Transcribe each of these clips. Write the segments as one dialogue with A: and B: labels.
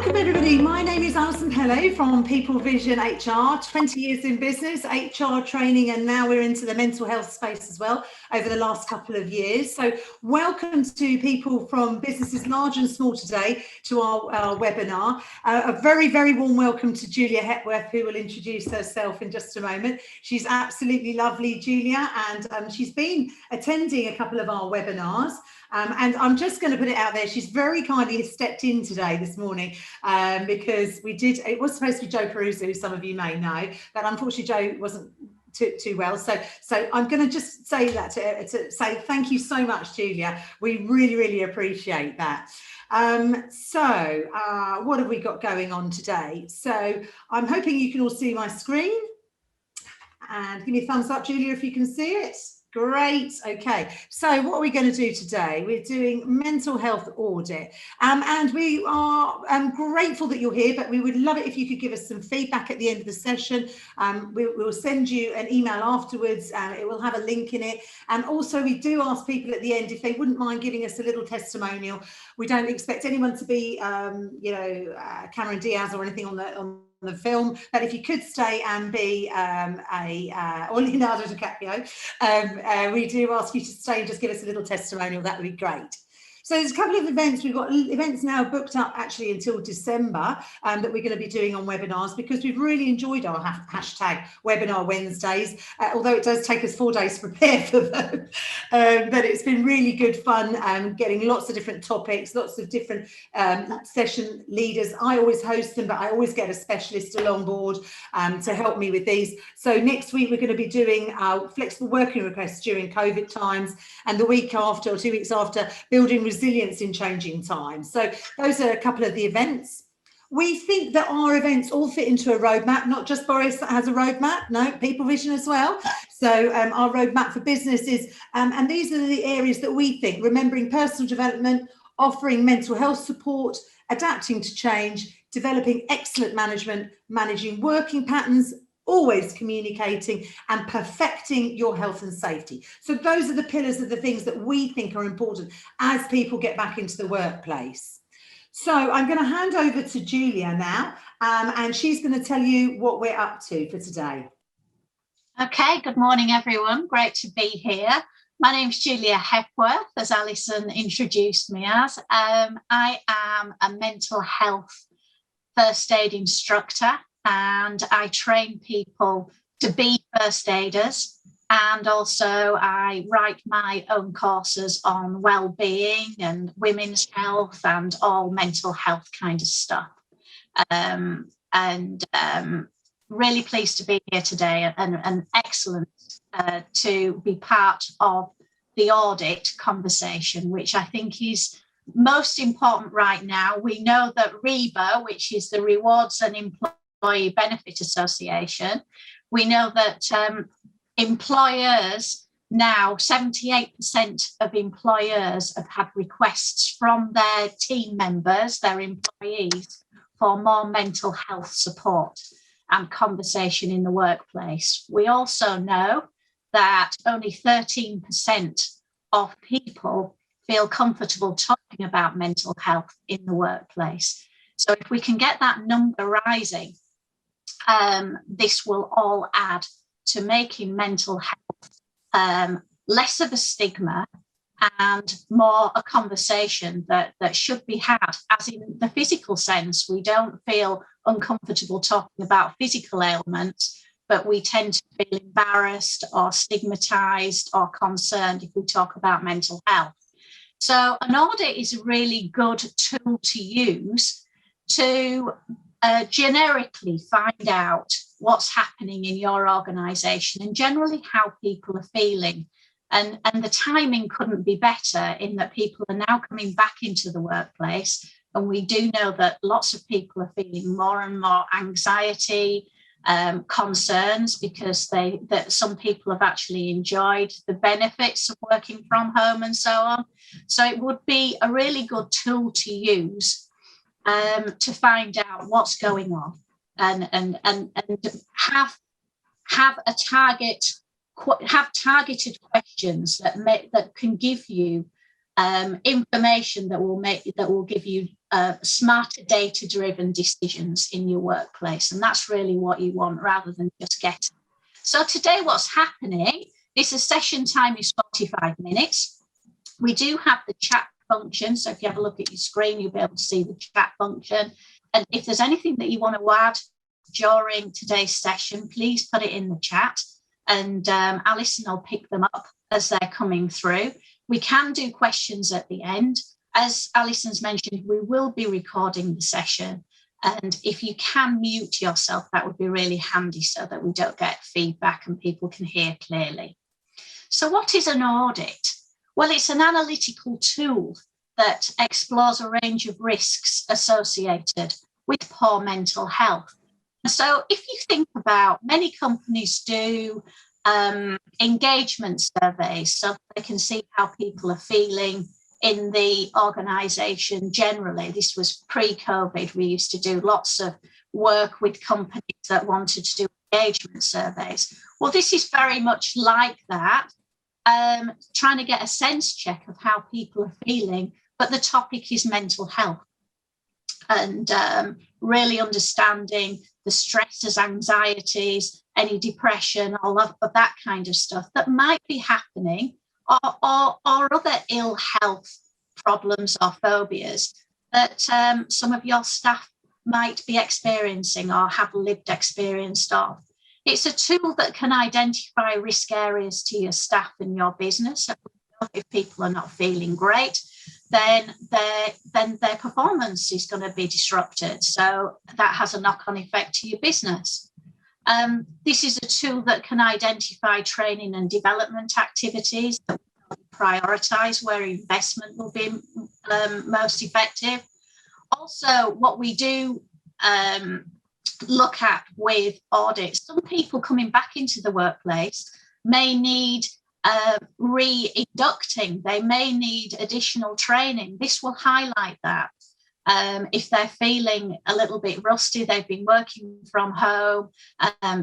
A: Welcome everybody, my name is Alison Pelle from PVHR, 20 years in business, HR training, and now we're into the mental health space as well over the last couple of years. So welcome to people from businesses large and small today to our webinar. A very, very warm welcome to Julia Hepworth, who will introduce herself in just a moment. She's absolutely lovely, Julia, and she's been attending a couple of our webinars. And I'm just going to put it out there, she's very kindly stepped in today this morning because it was supposed to be Joe Caruso, who some of you may know, but unfortunately Joe wasn't too well. So I'm going to just say that to say thank you so much, Julia. We really, really appreciate that. What have we got going on today? So I'm hoping you can all see my screen, and give me a thumbs up, Julia, if you can see it. Great. Okay, so what are we going to do today? We're doing mental health audit, and we are grateful that you're here, but we would love it if you could give us some feedback at the end of the session. We'll send you an email afterwards. It will have a link in it, and also we do ask people at the end if they wouldn't mind giving us a little testimonial. We don't expect anyone to be Cameron Diaz or anything on the film, but if you could stay and be or Leonardo DiCaprio, we do ask you to stay and just give us a little testimonial. That would be great. So there's a couple of events. We've got events now booked up actually until December that we're going to be doing on webinars, because we've really enjoyed our hashtag webinar Wednesdays, although it does take us 4 days to prepare for them. But it's been really good fun, getting lots of different topics, lots of different session leaders. I always host them, but I always get a specialist along board to help me with these. So next week we're going to be doing our flexible working requests during COVID times, and the week after or 2 weeks after, building resilience in changing times. So those are a couple of the events. We think that our events all fit into a roadmap, not just Boris that has a roadmap, no, People Vision as well. So our roadmap for business is, and these are the areas that we think: remembering personal development, offering mental health support, adapting to change, developing excellent management, managing working patterns, always communicating, and perfecting your health and safety. So those are the pillars of the things that we think are important as people get back into the workplace. So I'm going to hand over to Julia now, and she's going to tell you what we're up to for today.
B: Okay, good morning everyone, great to be here. My name's Julia Hepworth, as Alison introduced me as. I am a mental health first aid instructor, and I train people to be first aiders, and also I write my own courses on well-being and women's health and all mental health kind of stuff. Really pleased to be here today, and excellent to be part of the audit conversation, which I think is most important right now. We know that REBA, which is the Rewards and Employee Benefit Association, we know that employers now, 78% of employers have had requests from their team members, their employees, for more mental health support and conversation in the workplace. We also know that only 13% of people feel comfortable talking about mental health in the workplace. So if we can get that number rising, this will all add to making mental health less of a stigma and more a conversation that should be had, as in the physical sense. We don't feel uncomfortable talking about physical ailments, but we tend to feel embarrassed or stigmatized or concerned if we talk about mental health. So an audit is a really good tool to use to generically find out what's happening in your organisation and generally how people are feeling. And the timing couldn't be better, in that people are now coming back into the workplace, and we do know that lots of people are feeling more and more anxiety, concerns, because that some people have actually enjoyed the benefits of working from home and so on. So it would be a really good tool to use to find out what's going on, and have targeted questions that can give you information that will give you smarter data-driven decisions in your workplace, and that's really what you want rather than just get. So today, what's happening is the session time is 45 minutes. We do have the chat function, so if you have a look at your screen, you'll be able to see the chat function. And if there's anything that you want to add during today's session, please put it in the chat, and Alison will pick them up as they're coming through. We can do questions at the end. As Alison's mentioned, we will be recording the session. And if you can mute yourself, that would be really handy so that we don't get feedback and people can hear clearly. So what is an audit? Well, it's an analytical tool that explores a range of risks associated with poor mental health. So if you think about, many companies do engagement surveys so they can see how people are feeling in the organisation generally. This was pre-COVID. We used to do lots of work with companies that wanted to do engagement surveys. Well, this is very much like that, trying to get a sense check of how people are feeling, but the topic is mental health, and really understanding the stresses, anxieties, any depression, all of that kind of stuff that might be happening, or other ill health problems or phobias that some of your staff might be experiencing or have lived experience of. It's a tool that can identify risk areas to your staff and your business. If people are not feeling great, then their performance is going to be disrupted. So that has a knock-on effect to your business. This is a tool that can identify training and development activities that will prioritise where investment will be most effective. Also, what we do look at with audits, some people coming back into the workplace may need re-inducting, they may need additional training. This will highlight that. If they're feeling a little bit rusty, they've been working from home,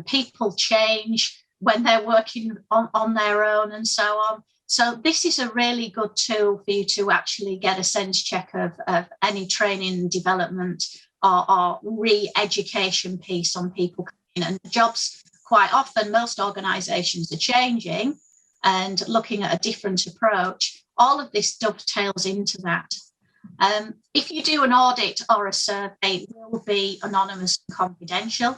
B: people change when they're working on their own and so on. So this is a really good tool for you to actually get a sense check of any training and development or re-education piece on people coming in. And jobs, quite often, most organisations are changing and looking at a different approach. All of this dovetails into that. If you do an audit or a survey, it will be anonymous and confidential.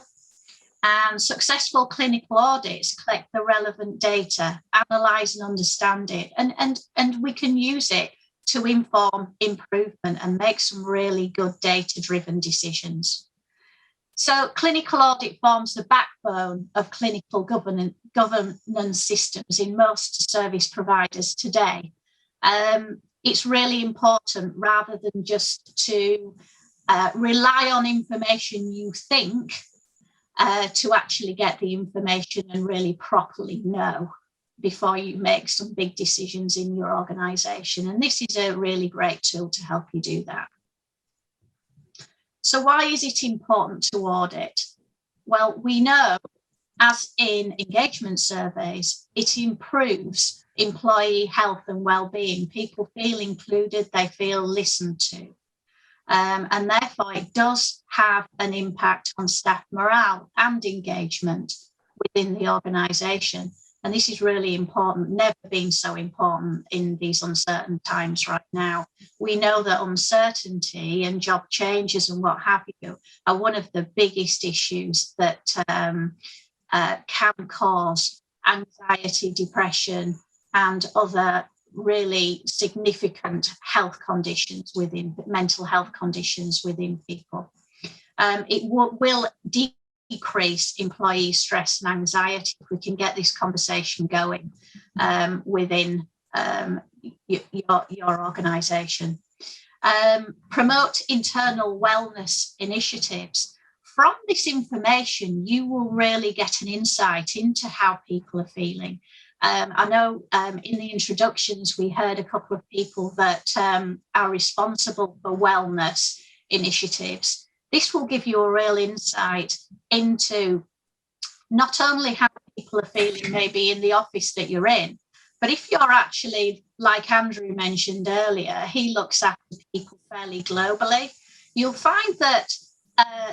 B: And successful clinical audits collect the relevant data, analyse and understand it, and we can use it to inform improvement and make some really good data-driven decisions. So clinical audit forms the backbone of clinical governance systems in most service providers today. It's really important, rather than just to rely on information you think, to actually get the information and really properly know before you make some big decisions in your organisation. And this is a really great tool to help you do that. So why is it important to audit? Well, we know, as in engagement surveys, it improves employee health and well-being. People feel included, they feel listened to. And therefore, it does have an impact on staff morale and engagement within the organisation. And this is really important, never been so important in these uncertain times right now. We know that uncertainty and job changes and what have you are one of the biggest issues that can cause anxiety, depression, and other really significant health conditions within, mental health conditions within people. It will decrease employee stress and anxiety if we can get this conversation going within your organisation. Promote internal wellness initiatives. From this information, you will really get an insight into how people are feeling. I know in the introductions, we heard a couple of people that are responsible for wellness initiatives. This will give you a real insight into not only how people are feeling maybe in the office that you're in, but if you're actually like Andrew mentioned earlier, he looks after people fairly globally. You'll find that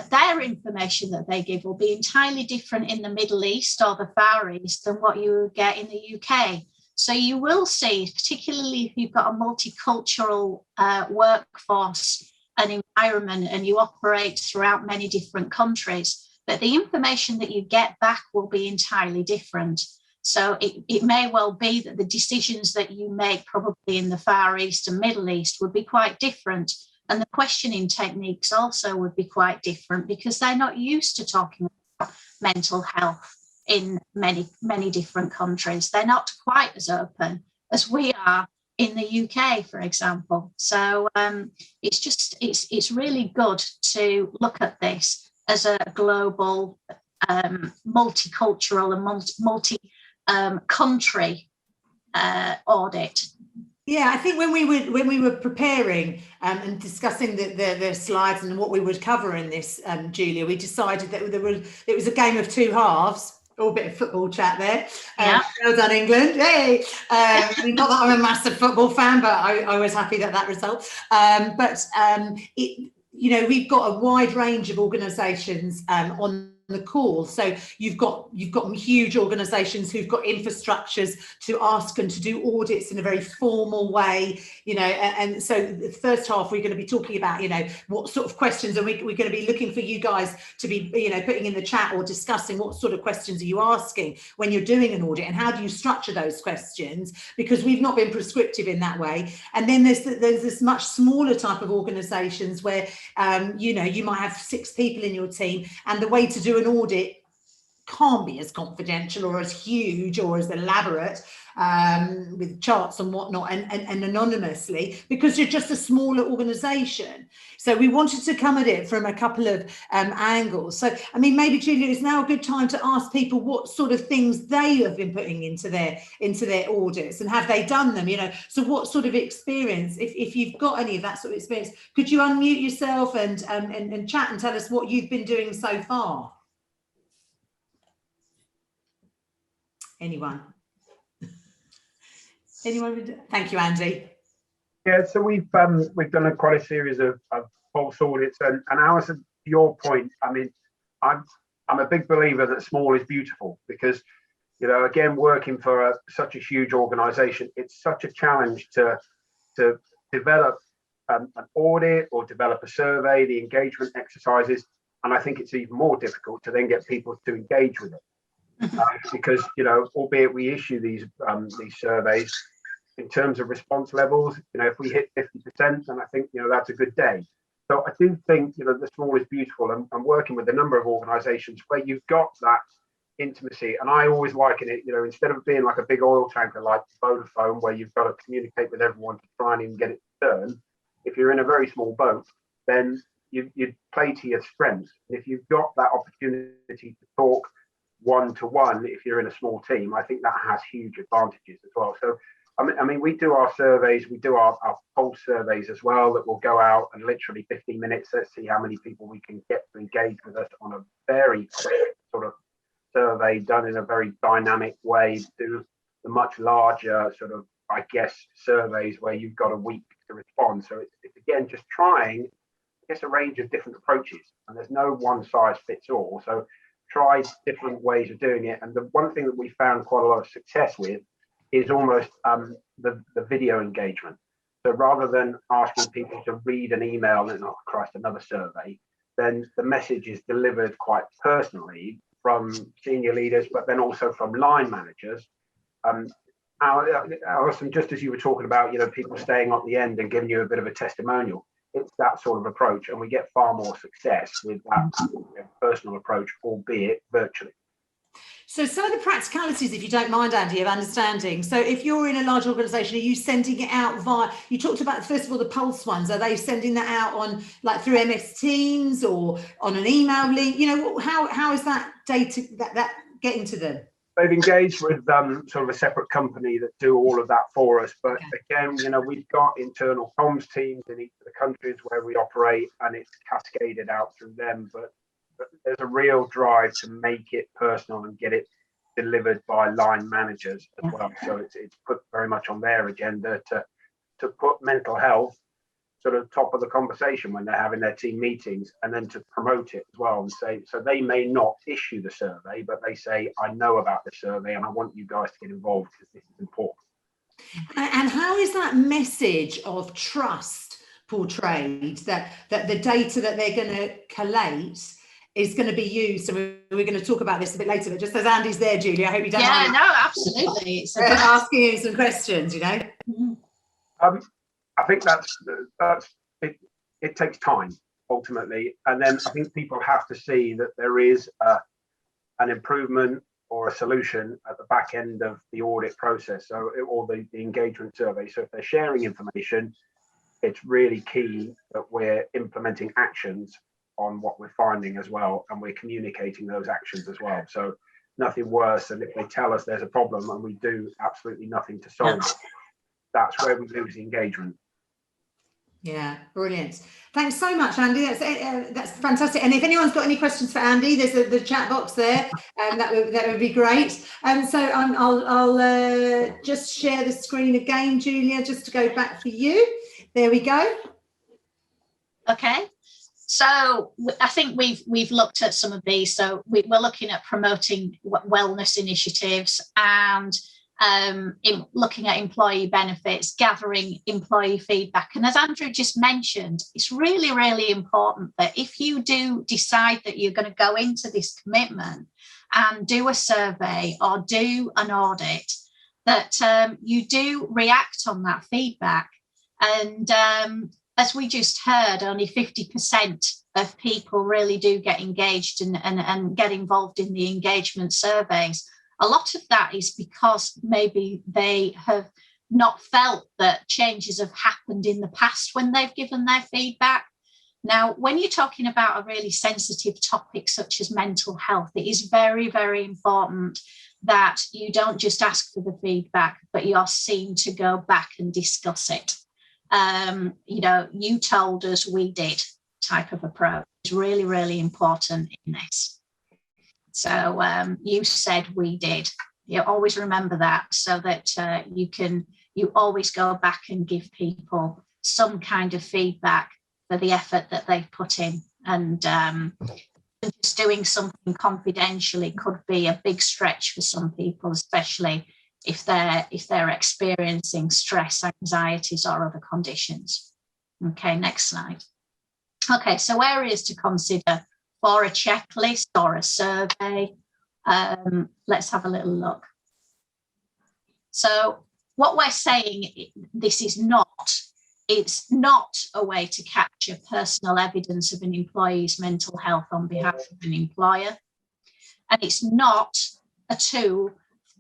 B: their information that they give will be entirely different in the Middle East or the Far East than what you would get in the UK. So you will see, particularly if you've got a multicultural workforce and environment and you operate throughout many different countries, that the information that you get back will be entirely different. So it may well be that the decisions that you make probably in the Far East and Middle East would be quite different. And the questioning techniques also would be quite different because they're not used to talking about mental health in many, many different countries. They're not quite as open as we are in the UK, for example. So it's really good to look at this as a global, multicultural and multi-country audit.
A: Yeah, I think when we were preparing and discussing the slides and what we would cover in this, Julia, we decided that it was a game of two halves. All bit of football chat there.
B: Yeah.
A: Well done, England. Hey, not that I'm a massive football fan, but I was happy that result. We've got a wide range of organisations on the call. So you've got huge organisations who've got infrastructures to ask and to do audits in a very formal way, and so the first half we're going to be talking about, what sort of questions are we're going to be looking for you guys to be, putting in the chat or discussing what sort of questions are you asking when you're doing an audit and how do you structure those questions, because we've not been prescriptive in that way. And then there's this much smaller type of organisations where, you might have 6 people in your team and the way to do an audit can't be as confidential or as huge or as elaborate with charts and whatnot and anonymously, because you're just a smaller organization. So we wanted to come at it from a couple of angles. So, maybe Julia, is now a good time to ask people what sort of things they have been putting into their audits, and have they done them? So what sort of experience, if you've got any of that sort of experience, could you unmute yourself and chat and tell us what you've been doing so far? Anyone? Thank you, Andy.
C: Yeah, so we've done quite a series of pulse audits, and ours, to your point, I'm a big believer that small is beautiful, because again, working for such a huge organisation, it's such a challenge to develop an audit or develop a survey, the engagement exercises, and I think it's even more difficult to then get people to engage with it. Because albeit we issue these surveys, in terms of response levels, if we hit 50%, then I think that's a good day. So I do think the small is beautiful, and I'm working with a number of organisations where you've got that intimacy, and I always liken it, instead of being like a big oil tanker like Vodafone, where you've got to communicate with everyone to try and even get it to turn. If you're in a very small boat, then you play to your strengths. And if you've got that opportunity to talk one-to-one, if you're in a small team, I think that has huge advantages as well. So we do our surveys, we do our pulse surveys as well, that will go out and literally 15 minutes, let's see how many people we can get to engage with us on a very quick sort of survey done in a very dynamic way. Do the much larger sort of, surveys where you've got a week to respond. So it's again, just trying, a range of different approaches, and there's no one size fits all. So try different ways of doing it. And the one thing that we found quite a lot of success with is almost the video engagement. So rather than asking people to read an email and, oh Christ, another survey, then the message is delivered quite personally from senior leaders, but then also from line managers. Alison, just as you were talking about, people staying at the end and giving you a bit of a testimonial, it's that sort of approach, and we get far more success with that personal approach, albeit virtually.
A: So some of the practicalities, if you don't mind, Andy, of understanding. So if you're in a large organisation, are you sending it out via, you talked about, first of all, the Pulse ones, are they sending that out on through MS Teams or on an email link? How is that data, that getting to them?
C: They've engaged with sort of a separate company that do all of that for us. But again, we've got internal comms teams in each of the countries where we operate, and it's cascaded out through them. But there's a real drive to make it personal and get it delivered by line managers as well. So it's put very much on their agenda to put mental health sort of top of the conversation when they're having their team meetings, and then to promote it as well and say, so they may not issue the survey, but they say, I know about the survey and I want you guys to get involved because this is important.
A: And how is that message of trust portrayed, that the data that they're going to collate is going to be used? So we're going to talk about this a bit later, but just as Andy's there, Julie, I hope you don't mind.
B: No, absolutely. It's
A: asking him some questions, you know.
C: I think that's it. It takes time ultimately, and then I think people have to see that there is an improvement or a solution at the back end of the audit process, or the engagement survey. So if they're sharing information, it's really key that we're implementing actions on what we're finding as well, and we're communicating those actions as well. So nothing worse than if they tell us there's a problem and we do absolutely nothing to solve it. That's where we lose the engagement.
A: Yeah, brilliant. Thanks so much, Andy. That's fantastic. And if anyone's got any questions for Andy, there's the chat box there, and that would be great. So I'll just share the screen again, Julia, just to go back for you. There we go.
B: Okay. So I think we've looked at some of these. So we're looking at promoting wellness initiatives and in looking at employee benefits, gathering employee feedback. And as Andrew just mentioned, it's really, really important that if you do decide that you're going to go into this commitment and do a survey or do an audit, that you do react on that feedback. And as we just heard, only 50% of people really do get engaged and get involved in the engagement surveys. A lot of that is because maybe they have not felt that changes have happened in the past when they've given their feedback. Now, when you're talking about a really sensitive topic such as mental health, it is very, very important that you don't just ask for the feedback, but you're seen to go back and discuss it. You told us, we did type of approach is really, really important in this. So you said, we did. You always remember that, so that you always go back and give people some kind of feedback for the effort that they've put in. And just doing something confidentially could be a big stretch for some people, especially if they're experiencing stress, anxieties, or other conditions. Okay, next slide. Okay, so areas to consider for a checklist or a survey. Let's have a little look. So what we're saying, it's not a way to capture personal evidence of an employee's mental health on behalf of an employer. And it's not a tool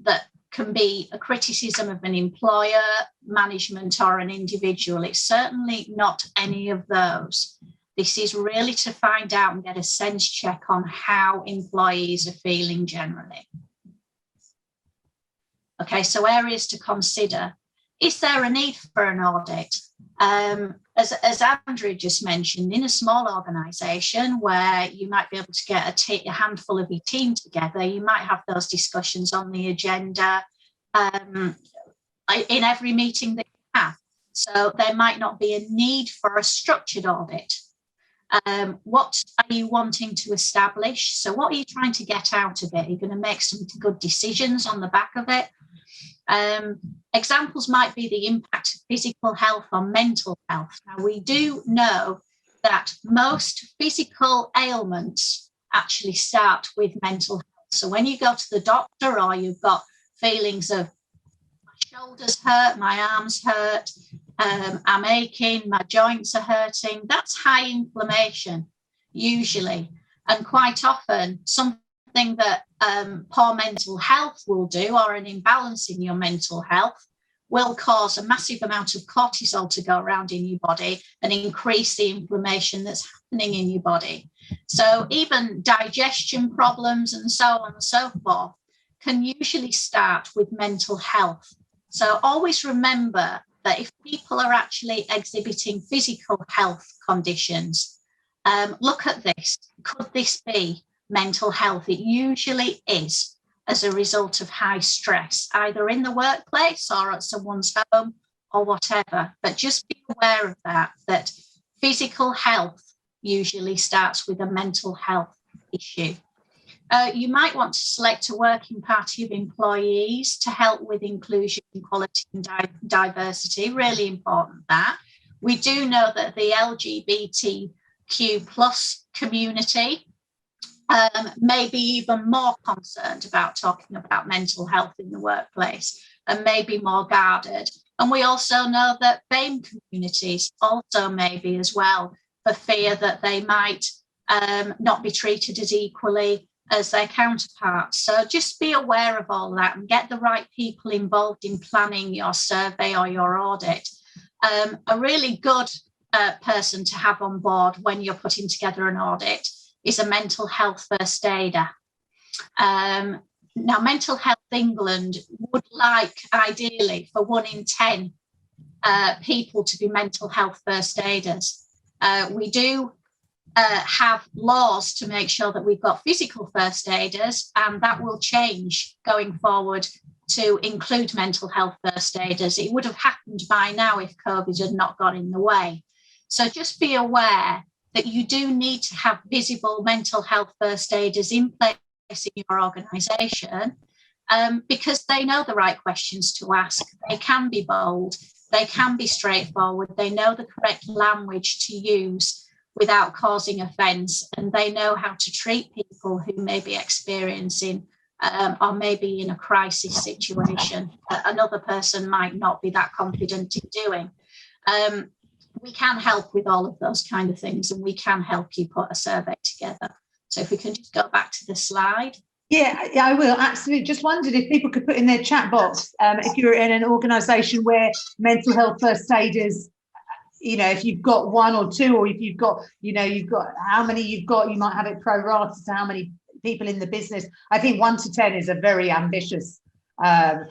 B: that can be a criticism of an employer, management, or an individual. It's certainly not any of those. This is really to find out and get a sense check on how employees are feeling generally. Okay, so areas to consider. Is there a need for an audit? As Andrew just mentioned, in a small organisation where you might be able to get a handful of your team together, you might have those discussions on the agenda in every meeting that you have. So there might not be a need for a structured audit. What are you wanting to establish? So what are you trying to get out of it? Are you going to make some good decisions on the back of it? Examples might be the impact of physical health on mental health. Now, we do know that most physical ailments actually start with mental health. So when you go to the doctor or you've got feelings of my shoulders hurt, my arms hurt, I'm aching, my joints are hurting, that's high inflammation usually. And quite often something that poor mental health will do, or an imbalance in your mental health, will cause a massive amount of cortisol to go around in your body and increase the inflammation that's happening in your body. So even digestion problems and so on and so forth can usually start with mental health. So always remember that if people are actually exhibiting physical health conditions, look at this. Could this be mental health? It usually is. as a result of high stress, either in the workplace or at someone's home or whatever. But just be aware of that physical health usually starts with a mental health issue. You might want to select a working party of employees to help with inclusion, equality and diversity. Really important that. We do know that the LGBTQ plus community may be even more concerned about talking about mental health in the workplace and may be more guarded. And we also know that BAME communities also may be as well, for fear that they might not be treated as equally as their counterparts. So just be aware of all that and get the right people involved in planning your survey or your audit. A really good person to have on board when you're putting together an audit is a mental health first aider. Now, Mental Health England would like, ideally, for 1 in 10 people to be mental health first aiders. We do have laws to make sure that we've got physical first aiders, and that will change going forward to include mental health first aiders. It would have happened by now if COVID had not got in the way. So just be aware that you do need to have visible mental health first aiders in place in your organisation, because they know the right questions to ask. They can be bold, they can be straightforward, they know the correct language to use without causing offence, and they know how to treat people who may be experiencing or maybe in a crisis situation that another person might not be that confident in doing. We can help with all of those kind of things, and we can help you put a survey together. So if we can just go back to the slide.
A: Yeah, I will, absolutely. Just wondered if people could put in their chat box, if you're in an organisation where mental health first aiders, if you've got 1 or 2, or if you've got, you've got how many you've got, you might have it pro-rata to how many people in the business. I think 1 to 10 is a very ambitious. I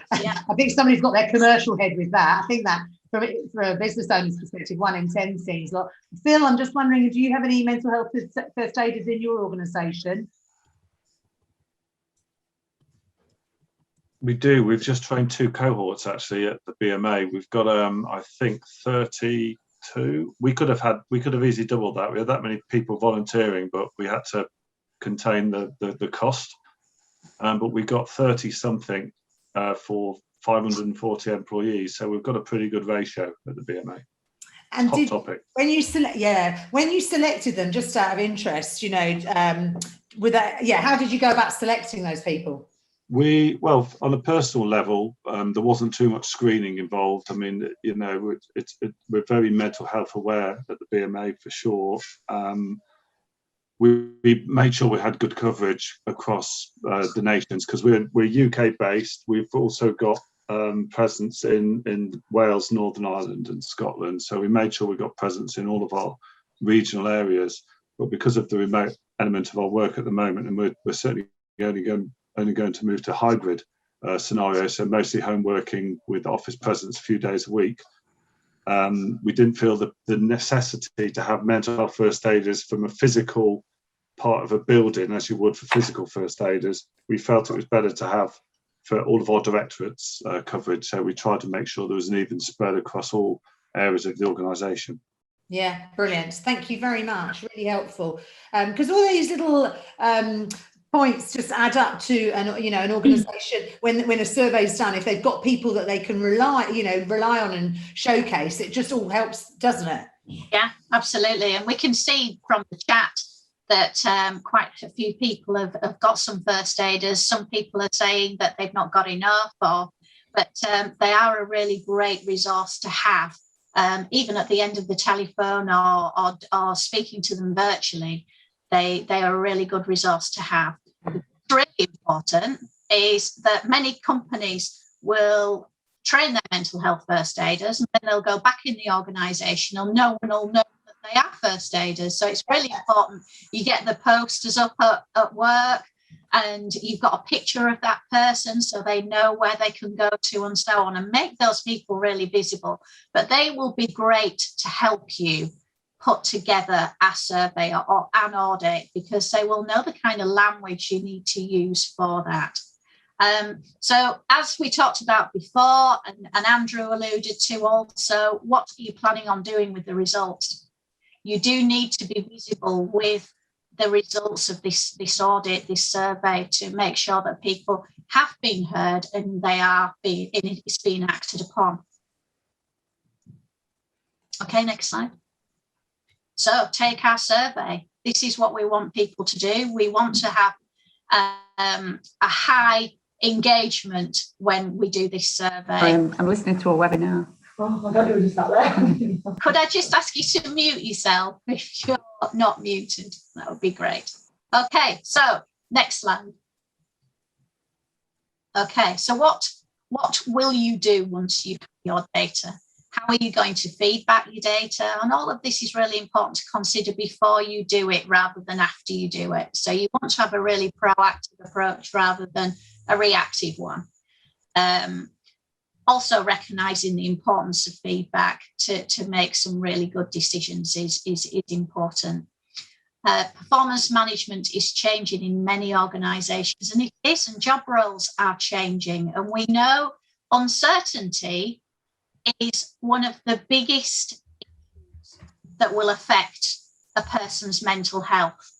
A: think somebody's got their commercial head with that. I think that from a business owner's perspective, 1 in 10 seems like. Phil, I'm just wondering, do you have any mental health first aiders in your organisation?
D: We do. We've just trained 2 cohorts actually at the BMA. We've got I think 32. We could have easily doubled that. We had that many people volunteering, but we had to contain the cost. But we got 30 something for 540 employees. So we've got a pretty good ratio at the BMA.
A: And
D: hot topic.
A: When you selected them, just out of interest, with that, how did you go about selecting those people?
D: Well, on a personal level, there wasn't too much screening involved. I mean, we're very mental health aware at the BMA for sure. We made sure we had good coverage across the nations, because we're UK based. We've also got presence in Wales, Northern Ireland and Scotland. So we made sure we got presence in all of our regional areas. But because of the remote element of our work at the moment, and we're certainly only going to move to hybrid scenario, so mostly home working with office presence a few days a week, we didn't feel the necessity to have mental health first aiders from a physical part of a building as you would for physical first aiders. We felt it was better to have for all of our directorates coverage, so we tried to make sure there was an even spread across all areas of the organisation.
A: Yeah, brilliant. Thank you very much. Really helpful. Because all these little points just add up to an organisation when a survey's done. If they've got people that they can rely on and showcase, it just all helps, doesn't it?
B: Yeah, absolutely. And we can see from the chat that quite a few people have got some first aiders. Some people are saying that they've not got enough, but they are a really great resource to have, even at the end of the telephone or speaking to them virtually. They are a really good resource to have. What's really important is that many companies will train their mental health first aiders, and then they'll go back in the organisation, and no one will know that they are first aiders. So it's really important you get the posters up at work, and you've got a picture of that person so they know where they can go to and so on, and make those people really visible. But they will be great to help you put together a survey or an audit, because they will know the kind of language you need to use for that. So as we talked about before, and Andrew alluded to also, what are you planning on doing with the results? You do need to be visible with the results of this audit, this survey, to make sure that people have been heard and it's being acted upon. Okay, next slide. So take our survey. This is what we want people to do. We want to have a high engagement when we do this survey.
E: I'm listening to a webinar.
F: Oh, I thought you were just sat there.
B: Could I just ask you to mute yourself if you're not muted? That would be great. Okay, so next slide. Okay, so what will you do once you have your data? How are you going to feedback your data? And all of this is really important to consider before you do it rather than after you do it. So you want to have a really proactive approach rather than a reactive one. Also recognising the importance of feedback to make some really good decisions is important. Performance management is changing in many organisations, and it is, and job roles are changing. And we know uncertainty is one of the biggest issues that will affect a person's mental health.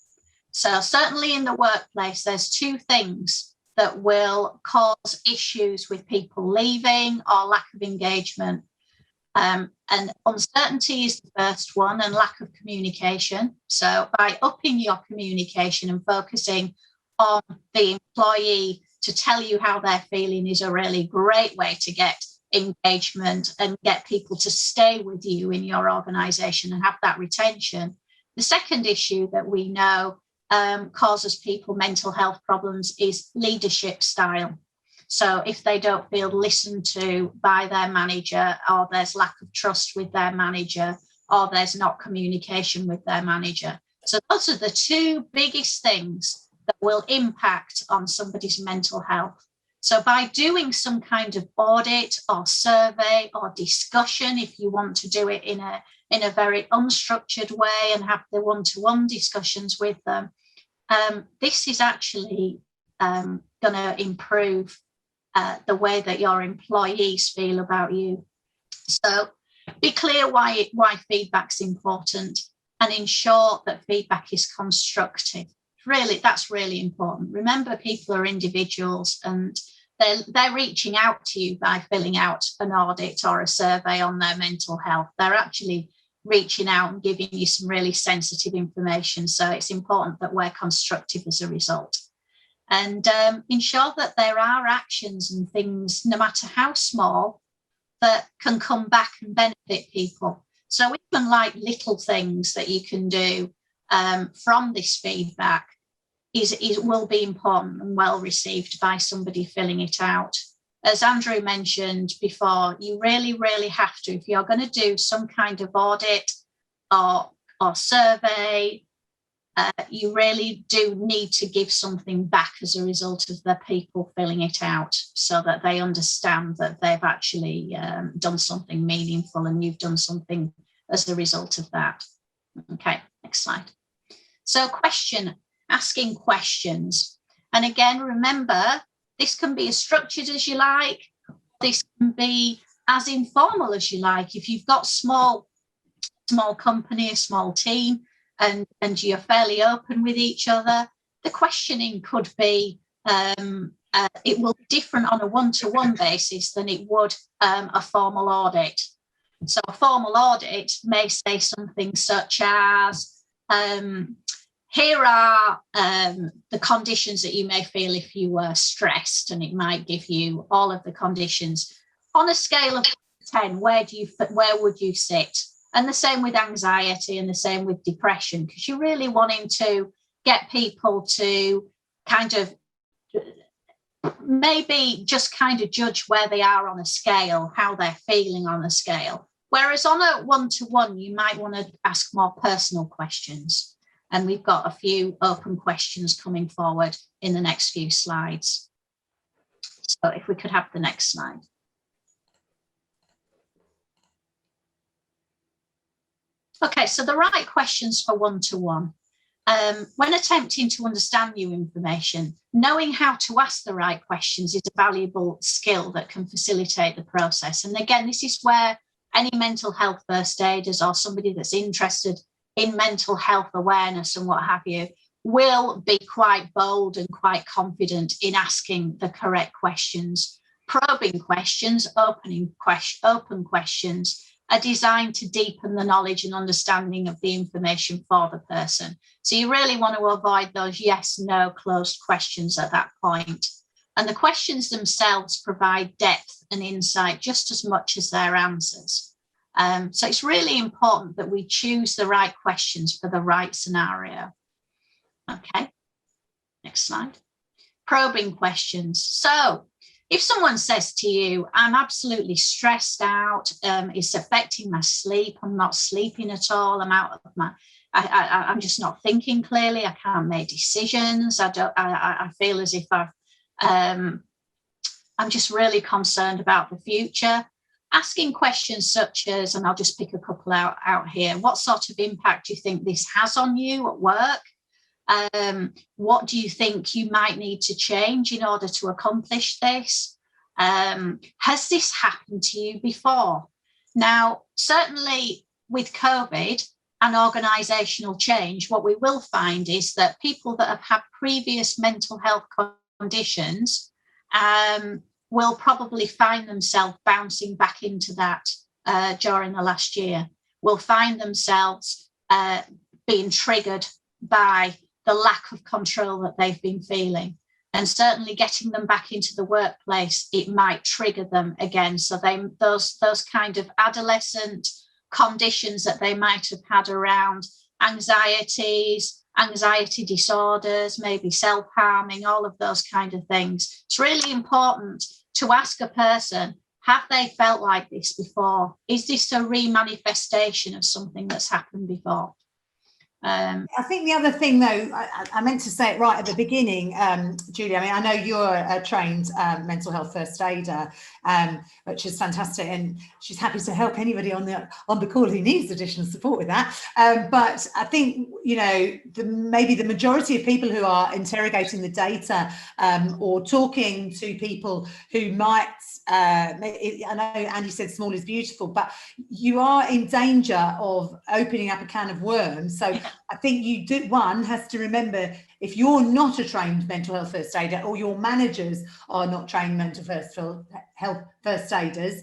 B: So certainly in the workplace, there's two things that will cause issues with people leaving or lack of engagement. And uncertainty is the first one, and lack of communication. So by upping your communication and focusing on the employee to tell you how they're feeling is a really great way to get engagement and get people to stay with you in your organisation and have that retention. The second issue that we know causes people mental health problems is leadership style. So if they don't feel listened to by their manager, or there's lack of trust with their manager, or there's not communication with their manager. So those are the two biggest things that will impact on somebody's mental health. So by doing some kind of audit or survey or discussion, if you want to do it in a very unstructured way and have the one-to-one discussions with them, this is actually going to improve the way that your employees feel about you. So be clear why feedback's important, and ensure that feedback is constructive. Really, that's really important. Remember, people are individuals, and they're reaching out to you by filling out an audit or a survey on their mental health. They're actually reaching out and giving you some really sensitive information. So it's important that we're constructive as a result. And ensure that there are actions and things, no matter how small, that can come back and benefit people. So even like little things that you can do from this feedback will be important and well received by somebody filling it out. As Andrew mentioned before, you really, really have to, if you're going to do some kind of audit or survey, you really do need to give something back as a result of the people filling it out, so that they understand that they've actually done something meaningful and you've done something as a result of that. Okay, next slide. So asking questions. And again, remember, this can be as structured as you like. This can be as informal as you like. If you've got small company, a small team, and you're fairly open with each other, the questioning could be, it will be different on a one-to-one basis than it would a formal audit. So a formal audit may say something such as, here are the conditions that you may feel if you were stressed, and it might give you all of the conditions. On a scale of 10, where would you sit? And the same with anxiety, and the same with depression, because you're really wanting to get people to kind of maybe just kind of judge where they are on a scale, how they're feeling on a scale. Whereas on a one-to-one, you might want to ask more personal questions. And we've got a few open questions coming forward in the next few slides. So if we could have the next slide. Okay, so the right questions for one-to-one. when attempting to understand new information, knowing how to ask the right questions is a valuable skill that can facilitate the process. And again, this is where any mental health first aiders or somebody that's interested in mental health awareness and what have you will be quite bold and quite confident in asking the correct questions. Probing questions, open questions are designed to deepen the knowledge and understanding of the information for the person. So you really want to avoid those yes, no, closed questions at that point. And the questions themselves provide depth and insight just as much as their answers. So it's really important that we choose the right questions for the right scenario. Okay, next slide. Probing questions. So if someone says to you, I'm absolutely stressed out, it's affecting my sleep, I'm not sleeping at all, I'm out of my, I'm just not thinking clearly, I can't make decisions, I feel as if I'm just really concerned about the future. Asking questions such as, and I'll just pick a couple out here, what sort of impact do you think this has on you at work? What do you think you might need to change in order to accomplish this? Has this happened to you before? Now, certainly with COVID and organisational change, what we will find is that people that have had previous mental health conditions will probably find themselves bouncing back into that during the last year, will find themselves being triggered by the lack of control that they've been feeling. And certainly getting them back into the workplace, it might trigger them again. So those kind of adolescent conditions that they might have had around anxieties, anxiety disorders, maybe self-harming, all of those kind of things. It's really important to ask a person, have they felt like this before? Is this a re-manifestation of something that's happened before?
A: I think the other thing, though, I meant to say it right at the beginning, Julie. I mean, I know you're a trained mental health first aider, which is fantastic, and she's happy to help anybody on the call who needs additional support with that. But I think, you know, maybe the majority of people who are interrogating the data or talking to people who might, I know Andy said small is beautiful, but you are in danger of opening up a can of worms. So I think one has to remember, if you're not a trained mental health first aider or your managers are not trained mental health first aiders,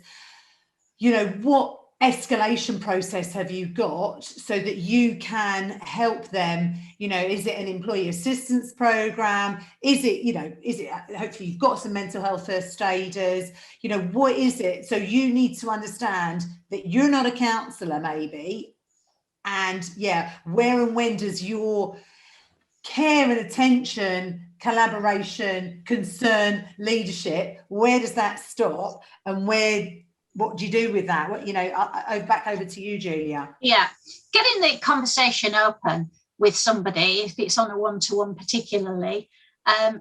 A: you know, what escalation process have you got so that you can help them? You know, is it an employee assistance program? Is it hopefully you've got some mental health first aiders, you know, what is it? So you need to understand that you're not a counsellor maybe. And yeah, where and when does your care and attention, collaboration, concern, leadership, where does that stop? And what do you do with that? What, you know, back over to you, Julia.
B: Yeah, getting the conversation open with somebody, if it's on a one-to-one particularly,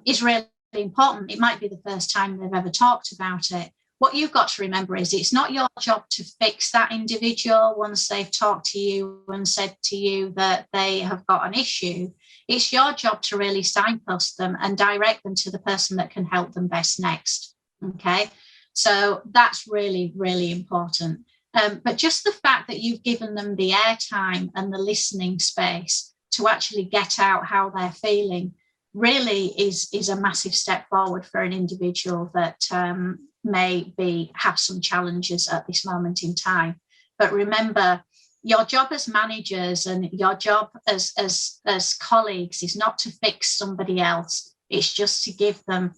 B: is really important. It might be the first time they've ever talked about it. What you've got to remember is it's not your job to fix that individual once they've talked to you and said to you that they have got an issue. It's your job to really signpost them and direct them to the person that can help them best next. Okay, so that's really, really important. But just the fact that you've given them the airtime and the listening space to actually get out how they're feeling really is a massive step forward for an individual that have some challenges at this moment in time. But remember, your job as managers and your job as colleagues is not to fix somebody else. It's just to give them,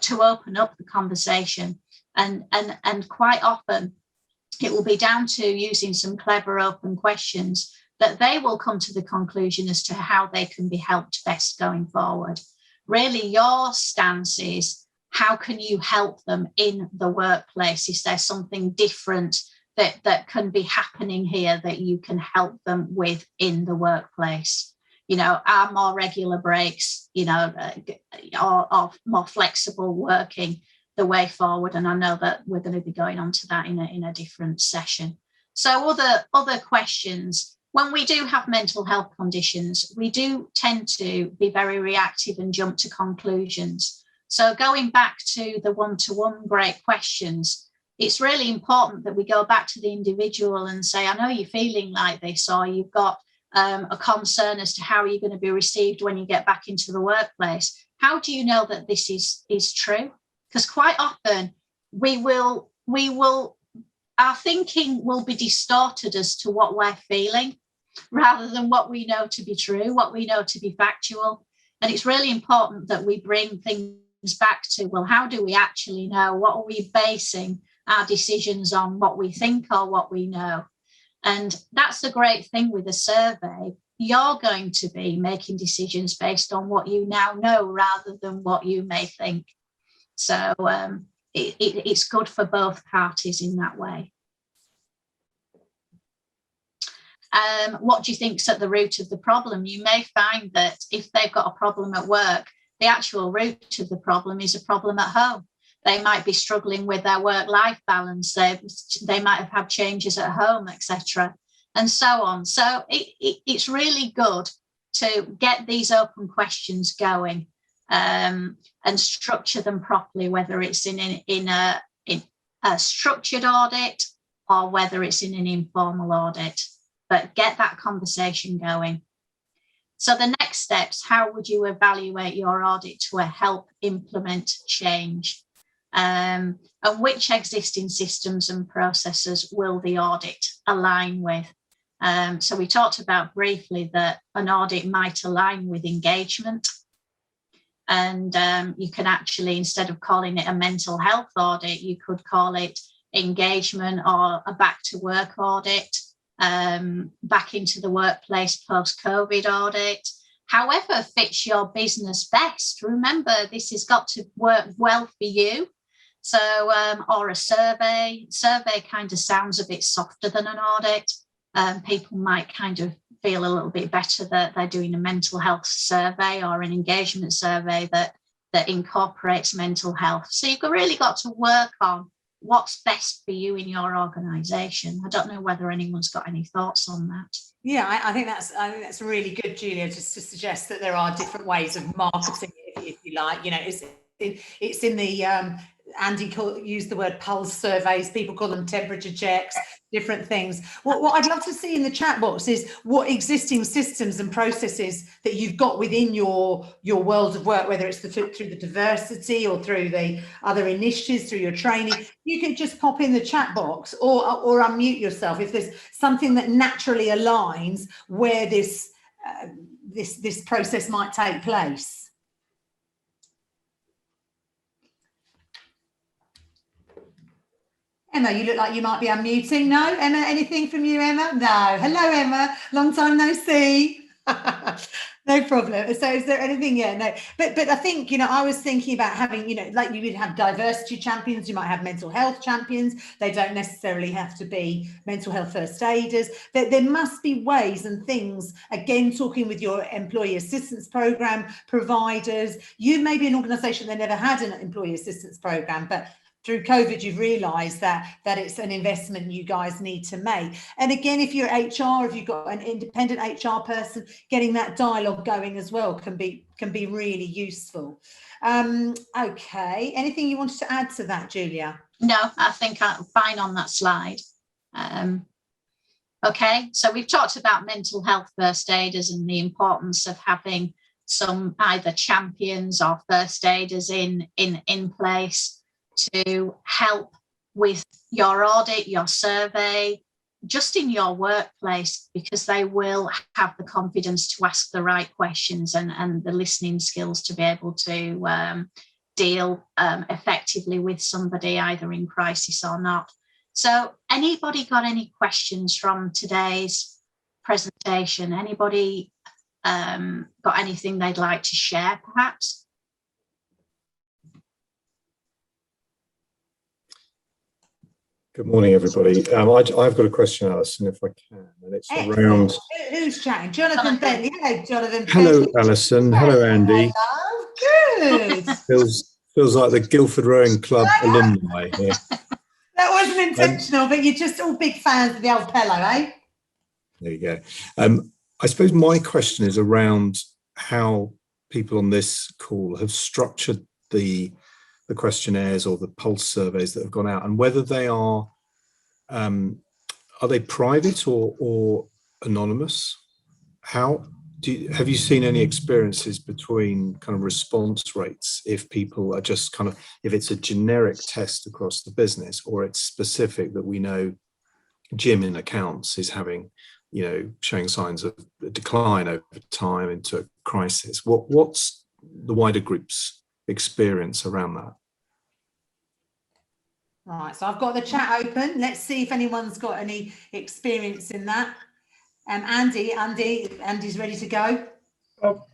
B: to open up the conversation. And quite often it will be down to using some clever open questions that they will come to the conclusion as to how they can be helped best going forward. Really, your stance is, how can you help them in the workplace? Is there something different that can be happening here that you can help them with in the workplace? You know, are more regular breaks, you know, or more flexible working the way forward? And I know that we're going to be going on to that in a different session. So other questions. when we do have mental health conditions, we do tend to be very reactive and jump to conclusions. So going back to the one-to-one great questions, it's really important that we go back to the individual and say, I know you're feeling like this, or you've got a concern as to how you're going to be received when you get back into the workplace. How do you know that this is true? Because quite often our thinking will be distorted as to what we're feeling rather than what we know to be true, what we know to be factual. And it's really important that we bring things back to, well, how do we actually know? What are we basing our decisions on? What we think or what we know? And that's the great thing with a survey. You're going to be making decisions based on what you now know rather than what you may think. So it's good for both parties in that way. What do you think's at the root of the problem? You may find that if they've got a problem at work, the actual root of the problem is a problem at home. They might be struggling with their work-life balance. They might have had changes at home, etc., and so on. So it's really good to get these open questions going and structure them properly, whether it's in a structured audit or whether it's in an informal audit. But get that conversation going. So the next steps, how would you evaluate your audit to help implement change? And which existing systems and processes will the audit align with? So we talked about briefly that an audit might align with engagement. And you can actually, instead of calling it a mental health audit, you could call it engagement or a back to work audit. Back into the workplace post-COVID audit, however fits your business best. Remember, this has got to work well for you. So, or a survey kind of sounds a bit softer than an audit. People might kind of feel a little bit better that they're doing a mental health survey or an engagement survey that incorporates mental health. So you've really got to work on what's best for you in your organisation. I don't know whether anyone's got any thoughts on that.
A: Yeah, I think that's really good, Julia, just to suggest that there are different ways of marketing it, if you like. You know, it's in the Andy used the word pulse surveys. People call them temperature checks, different things. What I'd love to see in the chat box is what existing systems and processes that you've got within your world of work, whether it's through the diversity or through the other initiatives, through your training. You can just pop in the chat box or unmute yourself if there's something that naturally aligns where this process might take place. Emma, you look like you might be unmuting. No, Emma, anything from you, Emma? No. Hello, Emma. Long time no see. No problem. So is there anything? Yeah, no. But I think, I was thinking about having, like you would have diversity champions, you might have mental health champions. They don't necessarily have to be mental health first aiders. There must be ways and things, again, talking with your employee assistance program providers. You may be an organisation that never had an employee assistance program, but through COVID, you've realised that it's an investment you guys need to make. And again, if you're HR, if you've got an independent HR person, getting that dialogue going as well can be really useful. Okay, anything you wanted to add to that, Julia?
B: No, I think I'm fine on that slide. Okay, so we've talked about mental health first aiders and the importance of having some either champions or first aiders in place to help with your audit, your survey, just in your workplace, because they will have the confidence to ask the right questions and the listening skills to be able to deal effectively with somebody either in crisis or not. So anybody got any questions from today's presentation? Anybody got anything they'd like to share, perhaps?
E: Good morning, everybody. I've got a question, Alison, if I can, and it's around.
A: Who's chatting? Jonathan Bentley. Hello, Jonathan.
E: Hello, Alison. Hello, Andy.
A: Good.
E: Feels like the Guildford Rowing Club alumni here.
A: That wasn't intentional, but you're just all big fans of the old Pello, eh?
E: There you go. I suppose my question is around how people on this call have structured the questionnaires or the pulse surveys that have gone out, and whether they are they private or anonymous? How have you seen any experiences between kind of response rates if people are just kind of, if it's a generic test across the business, or it's specific that we know Jim in accounts is having, you know, showing signs of a decline over time into a crisis? What's the wider group's experience around that?
A: Right, so I've got the chat open. Let's see if anyone's got any experience in that. Andy's ready to go.
C: Well,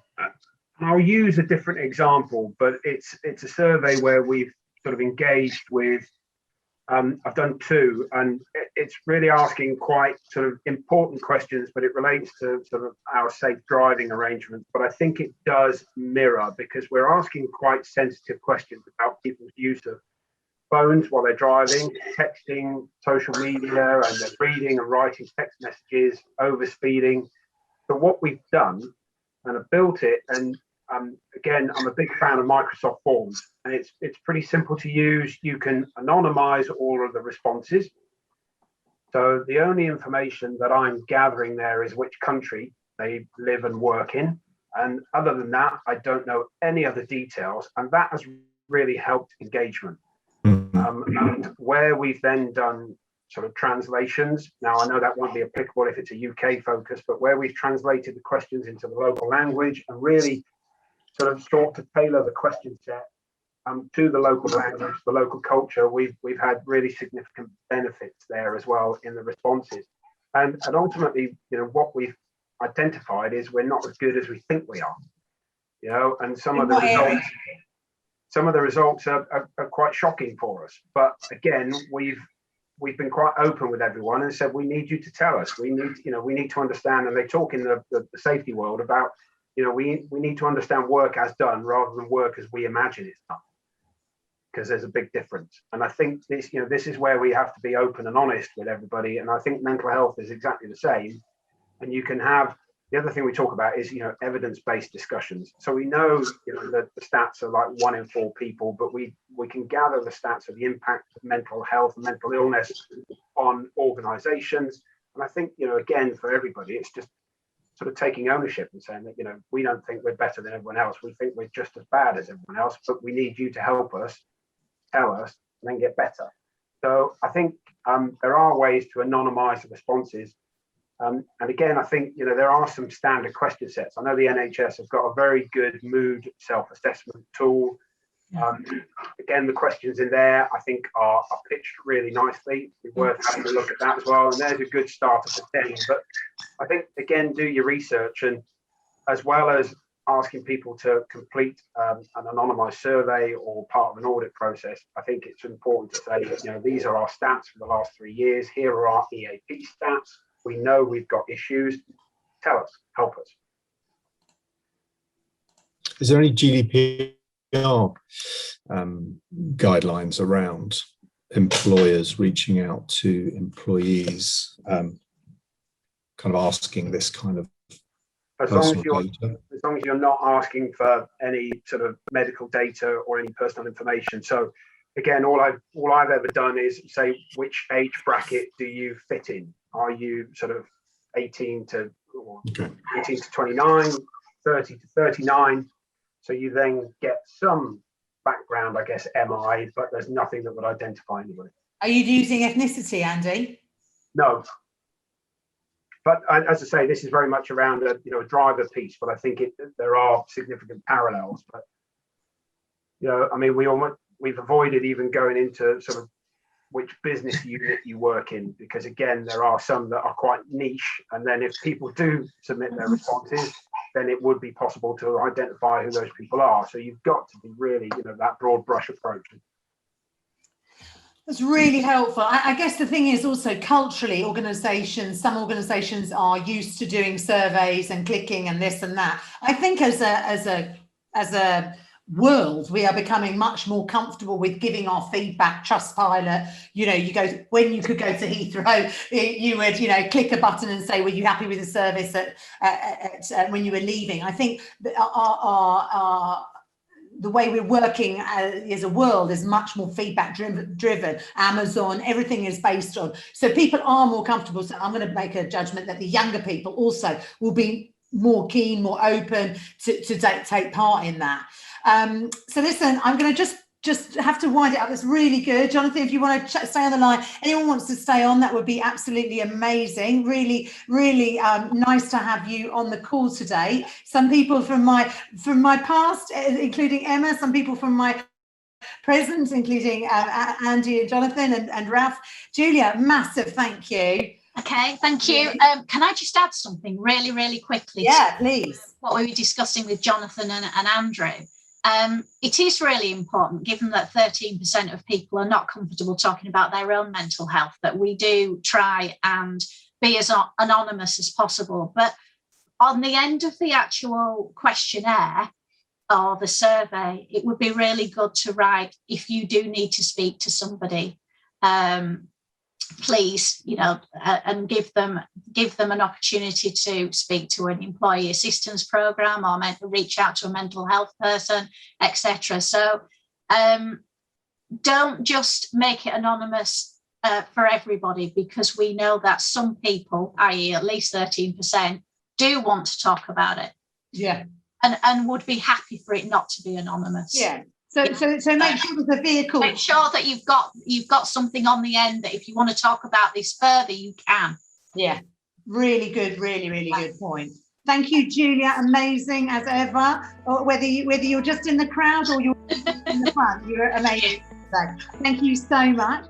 C: I'll use a different example, but it's a survey where we've sort of engaged with. I've done two, and it's really asking quite sort of important questions, but it relates to sort of our safe driving arrangements. But I think it does mirror, because we're asking quite sensitive questions about people's use of phones while they're driving, texting, social media, and they're reading and writing text messages, overspeeding. So what we've done, and I've built it, and again, I'm a big fan of Microsoft Forms, and it's pretty simple to use. You can anonymize all of the responses. So the only information that I'm gathering there is which country they live and work in. And other than that, I don't know any other details. And that has really helped engagement. And where we've then done sort of translations, now I know that won't be applicable if it's a UK focus, but where we've translated the questions into the local language and really sort of sought to tailor the question set to the local language, the local culture, we've had really significant benefits there as well in the responses. And ultimately, you know, what we've identified is we're not as good as we think we are, you know, and some of the results are quite shocking for us. But again, we've been quite open with everyone and said, we need you to tell us. We need to understand. And they talk in the safety world about, you know, we need to understand work as done rather than work as we imagine it's done, because there's a big difference. And I think this is where we have to be open and honest with everybody. And I think mental health is exactly the same. And you can have, the other thing we talk about is, you know, evidence-based discussions. So we know, you know, that the stats are like 1 in 4 people, but we can gather the stats of the impact of mental health and mental illness on organizations. And I think, you know, again, for everybody, it's just sort of taking ownership and saying that, you know, we don't think we're better than everyone else. We think we're just as bad as everyone else, but we need you to help us, tell us, and then get better. So I think there are ways to anonymize the responses. And again, I think, you know, there are some standard question sets. I know the NHS have got a very good mood self-assessment tool. Again, the questions in there, I think, are pitched really nicely. It's worth having a look at that as well. And there's a good starter for 10. But I think, again, do your research, and as well as asking people to complete an anonymized survey or part of an audit process, I think it's important to say that, you know, these are our stats for the last 3 years. Here are our EAP stats. We know we've got issues. Tell us, help us.
E: Is there any GDPR guidelines around employers reaching out to employees, kind of asking this kind of personal data?
C: As long as you're not asking for any sort of medical data or any personal information. So again, all I've ever done is say, which age bracket do you fit in? Are you sort of 18 to 29, 30 to 39? So you then get some background, I guess, MI, but there's nothing that would identify anybody.
A: Are you using ethnicity, Andy?
C: No. But as I say, this is very much around a driver piece, but I think there are significant parallels. But, you know, I mean, we've avoided even going into sort of which business unit you work in, because again, there are some that are quite niche. And then if people do submit their responses, then it would be possible to identify who those people are. So you've got to be really, you know, that broad brush approach.
A: That's really helpful. I guess the thing is also culturally, some organizations are used to doing surveys and clicking and this and that. I think as a world, we are becoming much more comfortable with giving our feedback. Trustpilot, you know, you go, when you could go to Heathrow, you would, you know, click a button and say, were you happy with the service when you were leaving? I think the way we're working as a world is much more feedback driven. Amazon, everything is based on, so people are more comfortable. So I'm going to make a judgment that the younger people also will be more keen, more open to take part in that. So listen, I'm going to just have to wind it up. It's really good. Jonathan, if you want to stay on the line, anyone wants to stay on, that would be absolutely amazing. Really, really nice to have you on the call today. Some people from my past, including Emma, some people from my present, including Andy and Jonathan and Ralph. Julia, massive thank you.
B: Okay, thank you. Can I just add something really, really quickly?
A: Yeah, please.
B: What we were discussing with Jonathan and Andrew. It is really important, given that 13% of people are not comfortable talking about their own mental health, that we do try and be as anonymous as possible. But on the end of the actual questionnaire or the survey, it would be really good to write, if you do need to speak to somebody, please, you know, and give them an opportunity to speak to an employee assistance program or reach out to a mental health person, etc. So don't just make it anonymous for everybody, because we know that some people, i.e. at least 13%, do want to talk about it.
A: Yeah.
B: And would be happy for it not to be anonymous.
A: Yeah. So make sure there's a vehicle.
B: Make sure that you've got something on the end that if you want to talk about this further, you can.
A: Yeah, really good, really, really good point. Thank you, Julia. Amazing as ever. Or whether you're just in the crowd or you're in the front, you're amazing. So, thank you so much.